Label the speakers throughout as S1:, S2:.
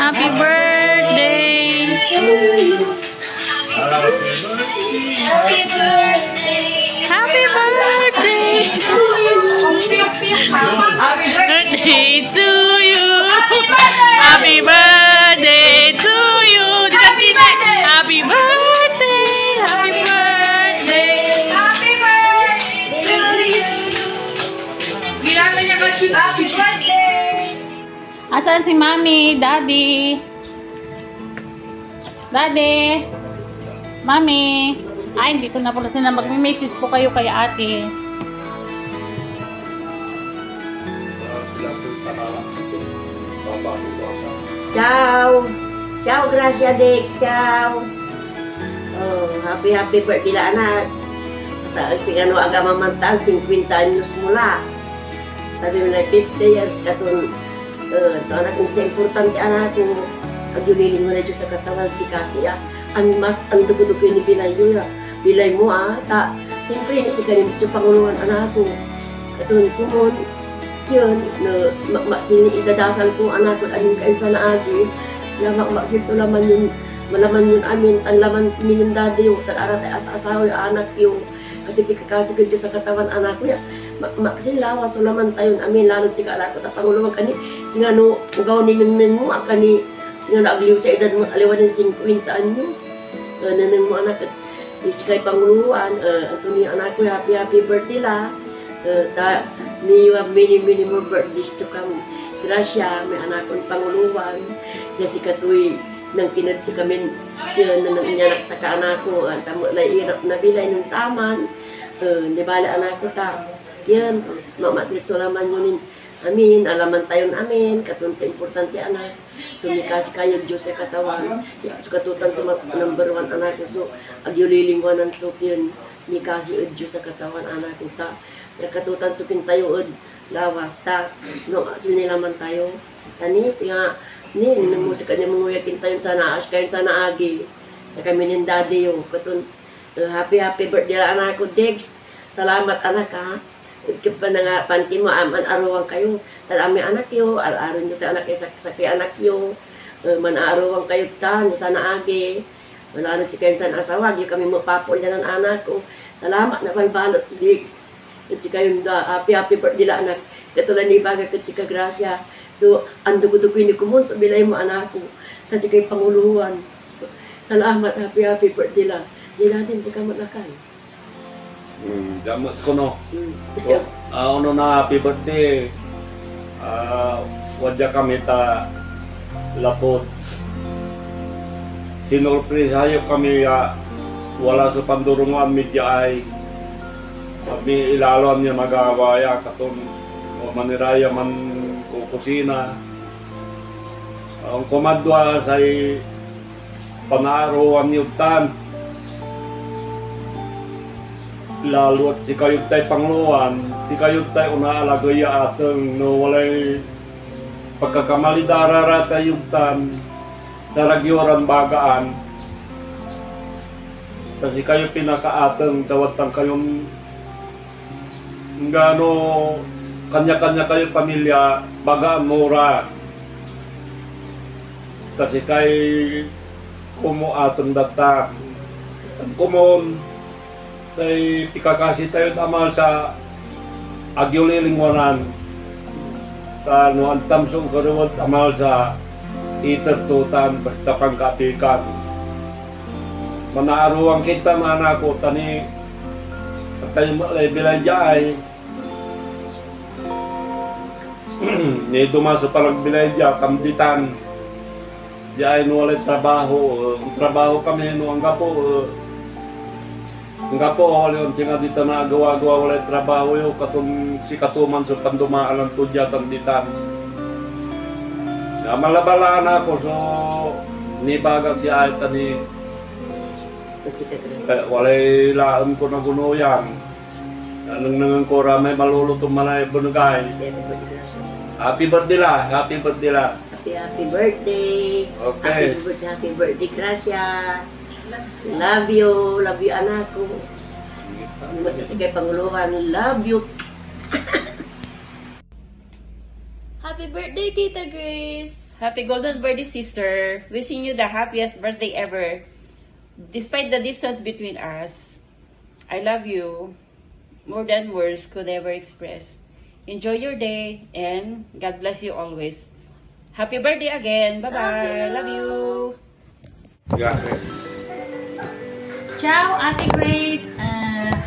S1: Happy birthday to you.
S2: Happy birthday.
S1: Happy birthday. Birthday to you. Happy birthday to you. Happy birthday. Happy birthday.
S2: Happy birthday to you. Ginagawa niya kasi happy birthday.
S1: Asan si Mami, Daddy? Daddy? Mami? Ay, dito na pala sila. Magme-message po kayo kay ate.
S3: Ciao! Ciao, Gracia Dex! Ciao! Oh, happy birthday la anak! Sa sigano aga mamantan, 50 anyos mula. Sabi mo na 50 years katun. Ito anak, sa importante anak yung agyulilin mo na dyan sa katawan, kasi ang mas ang dugo-dugo ni Bilay yun. Bilay mo ta. Siyempre, si kalimit yung panguluan anak ko. Katun, kumon, yun, sini idadasal ko anak ko, anong kain sa naagi, na maksisulaman yun, malaman yun amin, ang laman minun dati yung, tara tayo asa-asawa yung anak yung, katipik kasi sa katawan anak ko, maksilawa, sulaman tayo amin, lalo si kaalak ko, tapanguluan kani, singa no, ugaw ni min mo, kani, singa na agliw sa edad mo, aliwan ng 50 anyos, nanang mo anak, isikay panguluan, ito niya anak ko, happy birthday la, you have many more birthdays to come. Gracia, may anak kong panguluan. Kasi katuloy nang kinadsi kami, yun, nang inyanak ta ka anak ko, tamo na irap na bilay ng saman. Di bala anak ko ta. Yan, mamasisulaman yun. Amin, alaman tayo amin, katun sa importante anak. Sumikasi kayo, Diyos sa katawan. So katutan sa number 1 anak ko, so agyulilinguan ng sukyan. Mikasi Diyos sa katawan anak ko ta. Katutan sukin tayo lawas ta. No, sinilaman tayo. Tanis nga, ni musika niya manguyakin tayo sa naas, kayo sa naagi. Kami ni daddy yung katun. Happy birthday anak ko, Dex. Salamat anak ha. Ikip pa na nga, panti mo, aman arawan kayo. Talami anak yo, araw nyo tayo anak kayo, sakay anak yo. Manarawan kayo ta, sa naagi. Wala na si kayo sa asawag, yung kami mo papol yan ang anak ko. Salamat na balbalot, Dex. At si kayo happy birthday la anak. Katulad ni Baga kat si Gracia. So, ang dugo-dugo ni kumon, so bilay mo anak ko. Kasi kay panguluhan. Salamat, happy birthday la. Di natin si kamot na kayo.
S4: Gamot ko no. So, ano na happy birthday. Wadya kami ta lapot. Sinurprise hayo kami wala sa pandurungan media ay kami ilalam niya magawaya katon o maniraya man kukusina. Ang komadwa sa panaruan yutan. Lalo at si kayod tayo pangluan, si kayod tayo unaalagaya atang no walay pagkakamali darara tayo yutan sa ragyoran bagaan. Kasi kayo pinakaatang tawatang kayong ngano kanya-kanya kayo pamilya bagaan mura. Kasi kay kumuatang data kumon say pikakasi tayo amal sa agyulilingwanan sa no antamsong karuwat amal sa itertutan basta pangkapikan. Manaaruang kita mga anak ko tani tayo malay bilanja ay ni dumaso parang bilanja kamditan di ay nuwalay trabaho kami no ang gapo wala singa dito na gawa-gawa walay trabaho yo katong si katuman sa pandumaalan tudya tamditan na malabalaan ako so ni bagag di ay tani walay laan ko na gunuyan nang ko ramay malulutong malay bunugay. Happy birthday la.
S3: Happy birthday.
S4: Okay.
S3: Happy birthday, Gracia. Love you anak ko. Sige panguluhan, love you.
S2: Happy birthday, Tita Grace.
S5: Happy golden birthday, sister. Wishing you the happiest birthday ever. Despite the distance between us, I love you more than words could ever express. Enjoy your day and God bless you always. Happy birthday again. Bye-bye. Love you.
S1: Ciao, Ate Grace.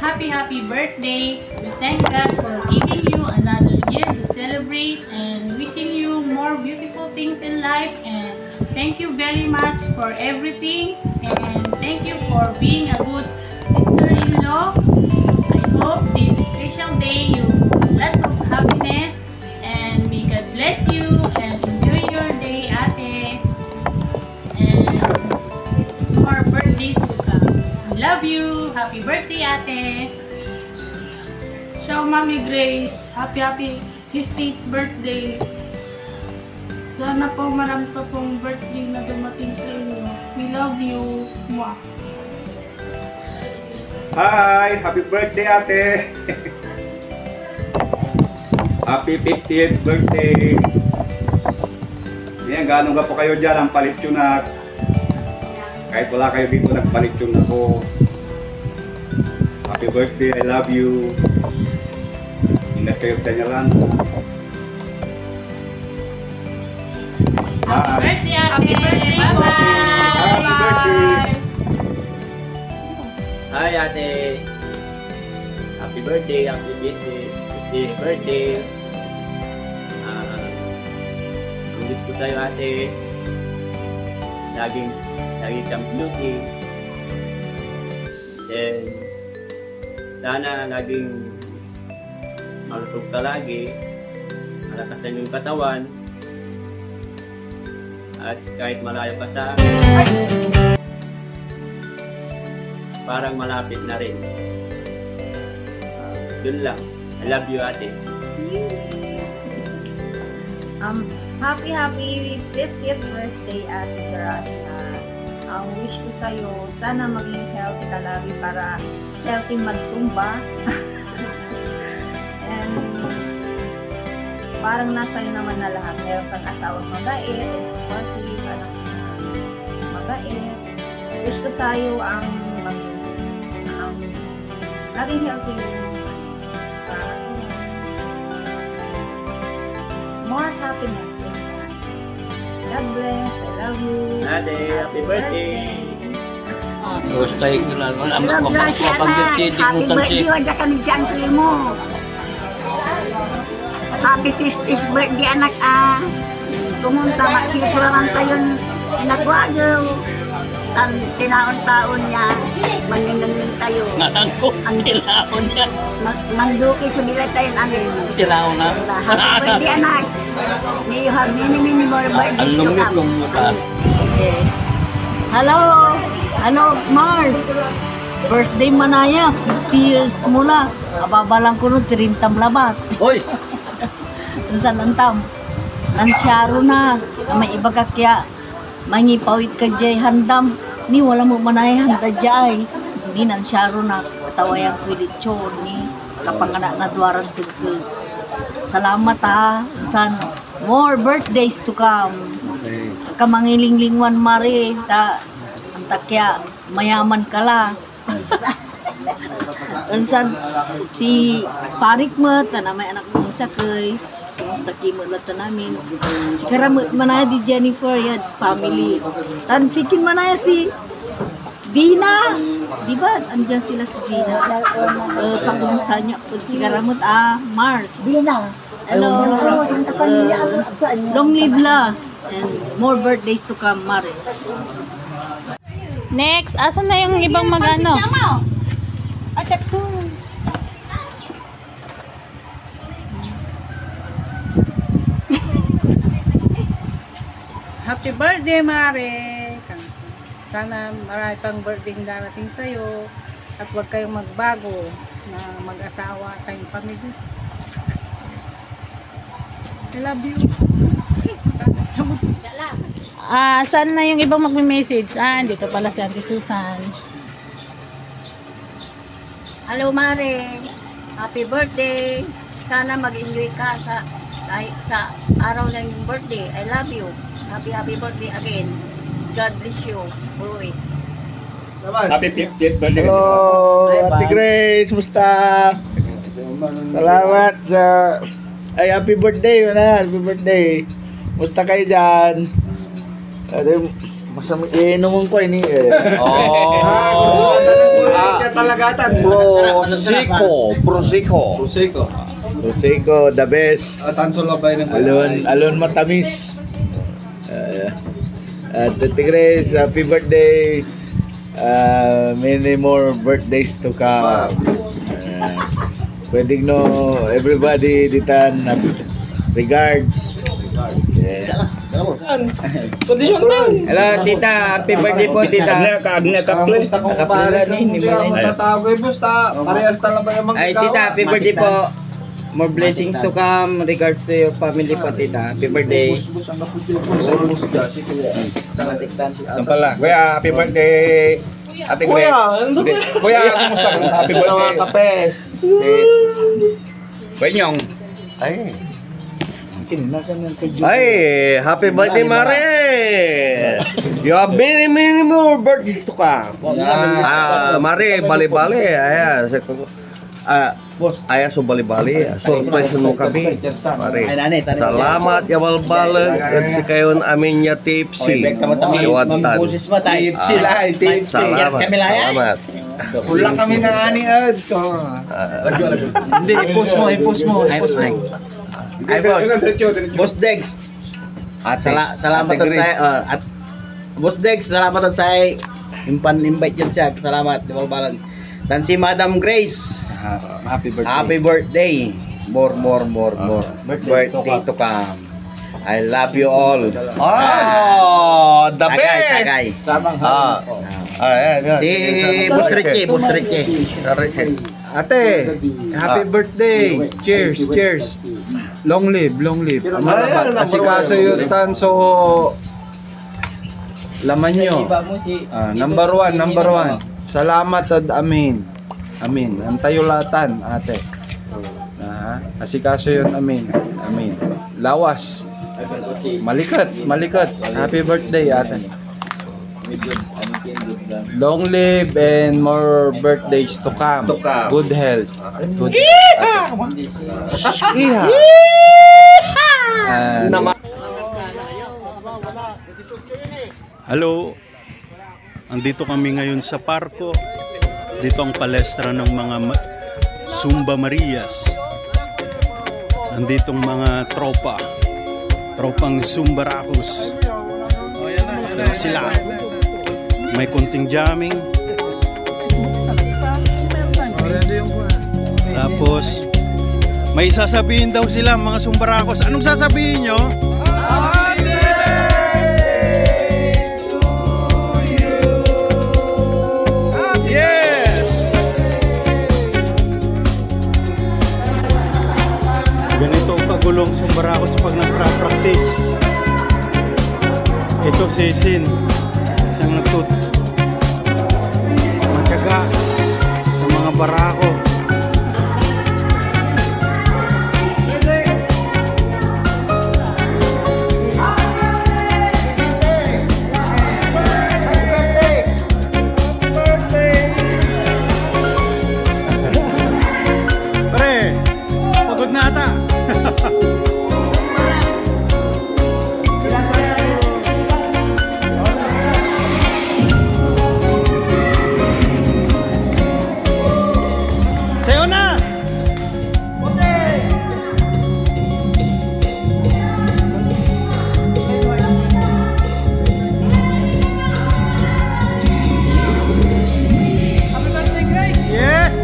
S1: Happy birthday. We thank God for giving you another year to celebrate and wishing you more beautiful things in life. And thank you very much for everything. And thank you for being a good sister-in-law. I hope this special day you lots of happiness and may God bless you and enjoy your day, Ate. And more birthdays to come. I love you. Happy birthday, Ate.
S2: Ciao, Mami Grace. Happy 50th birthday. Sana po marami pa pong birthday na dumating sa inyo. We love you. Mwah.
S6: Hi! Happy birthday, ate! Happy 50th birthday! Yan, gano'n ka po kayo dyan ang palityon na kahit wala kayo dito nagpalityon ako. Happy birthday, I love you. Ingat kayo sa inyo lang.
S1: Happy birthday, Ate.
S2: Happy birthday,
S1: Bye-bye.
S6: Happy birthday!
S7: Hi ate! Happy birthday! Happy birthday! Ulit po tayo ate. Laging kang beauty. Then, sana laging malusog ka lagi. Malakasan yung katawan. At kahit malayo pa sa akin, parang malapit na rin. Yun lang. I love you, ate.
S8: Happy 50th birthday, Ate Gracia. Ang wish ko sa'yo, sana maging healthy ka lagi para healthy magsumba. And parang nasa iyo naman na lahat. Meron kang asawang mabait, supportive, anak mabait. Wish ko sa'yo ang laging healthy more happiness. God bless. I love you.
S7: Ate, happy birthday!
S9: Gustay ko lang. Wala
S8: Gracia,
S9: mapagkakit.
S8: happy birthday. Wala ka ng siyangkli mo. Happy 50th birthday, anak. Pumunta, magsisuraman tayo. Nagwagaw. Ang tinaon-taon niya, manginganin tayo.
S9: Ako, tilaon na.
S8: Mangduki, sumilay tayo namin.
S9: Tilaon na.
S8: Happy birthday, anak. May you have many more birthdays to come.
S9: Along mo ka.
S8: Okay. Hello! Ano, Mars? Birthday manaya, 50 years mula. Ababalang ko nun, 30 labat.
S9: Hoy!
S8: Saan antam? Nansyaro na. May iba ka kaya. Mangipawit ka jay handam. Ni wala mo manay handa jay. Ni nansyaro na. Katawayang kwilitsyon ni. Kapangana na duwaran tugtug. Salamat ha. San more birthdays to come. Kamangilinglingwan mare. Ang takya mayaman ka la. Unsan si Parik mo na may anak mong sakay. Kumusta kimo lata namin. Si karamot manaya di Jennifer yan family. Tansikin manaya si Dina. Di ba? Andyan sila si Dina. Pangumusta niya po si karamot Mars. Dina. Hello. Long live la. And more birthdays to come, Mare.
S1: Next, asan na yung ibang mag-ano?
S10: Happy birthday, Mare! Sana marami pang birthday darating sa'yo at huwag kayong magbago na mag-asawa kayong pamilya. I love you.
S1: Saan na yung ibang magme-message? Dito pala si Auntie Susan.
S8: Hello, Mare. Happy birthday. Sana mag-enjoy ka sa araw ng iyong birthday. I love you. Happy birthday again. God bless you always.
S4: Happy 50th birthday.
S11: Hello,
S8: Bye,
S11: Ate
S8: bye.
S11: Grace, musta? Salamat sa happy birthday, happy birthday. Musta kayo dyan? Masama inumun ko ini. Prosecco, the best. Alon matamis. Ate Grace, happy birthday. Many more birthdays to come. Pwedeng no everybody ditan regards. Yeah.
S12: Hello, tita. Happy birthday po, tita. Ay, tita, happy birthday po. More blessings to come. Regards to your family po, tita. Happy birthday.
S11: Sampala. Kuya, happy birthday. Ate Grace. Kuya, kumusta? Happy birthday.
S12: Kapes.
S11: Benyong.
S12: Ay, happy birthday, Mare. You have many more birthdays to come. Mare, bali-bali. Ayah so bali-bali. Surprise mo kami. Mare. Salamat ya balbalag at si kayon amin ya tipsy. Iwatan.
S11: Tipsy lah, tipsy.
S12: Salamat.
S11: Ulang kami ng ani ad ko. Hindi, i-post mo.
S12: Ay, Boss Dex. Salamat at sa Boss Dex, salamat at sa invite yun siya. Salamat, di ba? Dan si Madam Grace.
S11: Happy birthday.
S12: Happy birthday. More birthday to come. I love you all.
S11: Oh, the
S12: Tagay. Si Boss Richie.
S11: Ate, happy birthday. Cheers. Long live. Asikaso yun tan so laman nyo. Number one. Salamat at amin. Antayulatan, ate. Asikaso yun, amin. Lawas. Malikat. Happy birthday, ate. Long live and more birthdays to come. Good health.
S13: Hello. Andito kami ngayon sa parko. Dito ang palestra ng mga Zumba Marias. Anditong mga tropang Zumbarakos. Ito sila. May konting jamming. Tapos may sasabihin daw sila mga Zumbarakos. Anong sasabihin nyo? Ganito ang kagulong Zumbarakos pag nagpa-practice. Ito si Sin, isang matyaga sa mga barako. Pre, pagod na ata. Sayo na! Yes!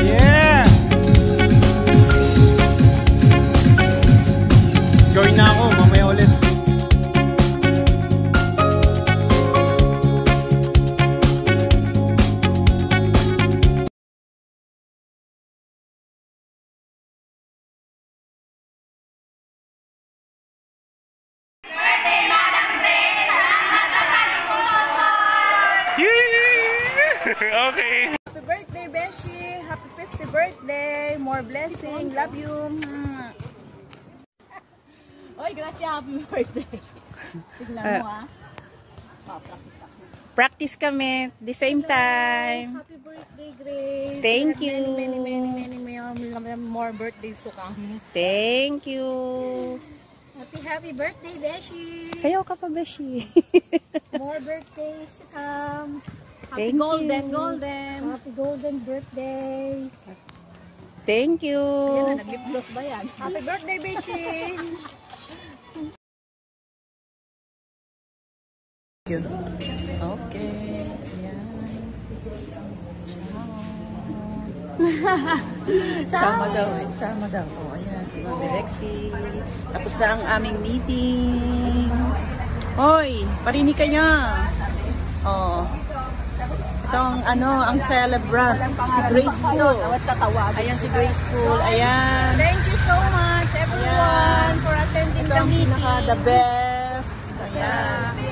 S13: Yeah! Join na ako, mamaya ulit.
S14: Birthday, Madam Grace! Salamat sa pagsuporta
S13: Okay.
S14: Happy birthday, Beshi! Happy 50th birthday! More blessing! Love you!
S8: Oy, Gracia, happy birthday. Tignan mo
S14: Practice kami the same time.
S8: Happy birthday, Grace.
S14: Thank you.
S10: Many more birthdays to come.
S14: Thank you.
S8: Happy birthday, Beshi.
S14: Sayaw ka pa, Beshi.
S8: More birthdays to come. Happy
S14: Thank
S8: golden,
S14: you.
S8: golden. Happy golden birthday.
S14: Thanag you.
S8: Yan na, nag-lip gloss ba yan?
S14: Happy birthday, Beshi. Okay. Sama daw. Sama daw. O, ayan, si Mami Lexi. Tapos na ang aming meeting. Hoy, parinig ka niya. Oh. Ito ang celebrant. Si Graceful. Ayan, si Graceful. Ayan. Thank you so much, everyone, for attending the meeting.
S8: Pinaka
S14: the best. Ayan.